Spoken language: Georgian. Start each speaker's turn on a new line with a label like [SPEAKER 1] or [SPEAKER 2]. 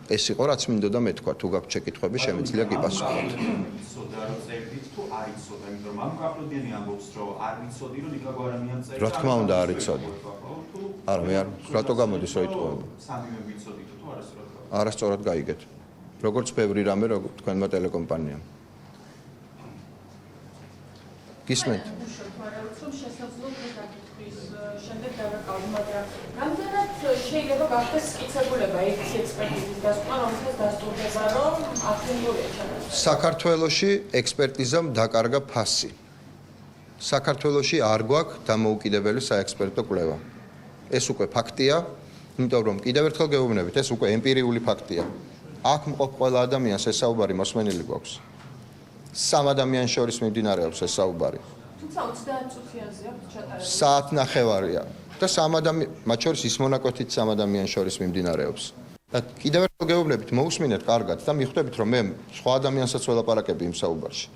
[SPEAKER 1] ეს იყო რაც მინდოდა მეთქვა, თუ გაქვთ შეკითხვები, შემიძლია გიპასუხოთ. რა თქმა უნდა, არ იცოდი. არა, მე არ, რატო გამოდის რა იტყუება? არასწორად გაიგეთ. როგორც ბევრი რამე, როგორც თქვენმა ტელეკომპანიამ. გისმენთ?
[SPEAKER 2] რამდენად შეიძლება გახდეს სკიცებულება ეგეთი ექსპერტიზის დასკვნა, რომელსაც დასტურდება, რომ აქტიურია ჩანაცვლება?
[SPEAKER 1] საქართველოში ექსპერტიზამ დაკარგა ფასი. საქართველოში არ გვაქვს დამოუკიდებელი საექსპერტო კვლევა. ეს უკვე ფაქტია, იმიტომ რომ კიდევ ერთხელ გეუბნებით, ეს უკვე ემპირიული ფაქტია. აქ მყოფ ყველა ადამიანს ეს საუბარი მოსმენილი გვაქვს. 3 ადამიანს შორის მიმდინარეობს ეს საუბარი.
[SPEAKER 2] თუმცა 30 წუთიანზე აქვს ჩატარებული.
[SPEAKER 1] საათნახევარია და 3 ადამიანი, მათ შორის ის მონაკვეთით 3 ადამიანს შორის მიმდინარეობს. და კიდევ ერთხელ გეუბნებით, მოусმინეთ კარგად და მიხვდებით რომ მე სხვა ადამიანსაც ველაპარაკები იმ საუბარში.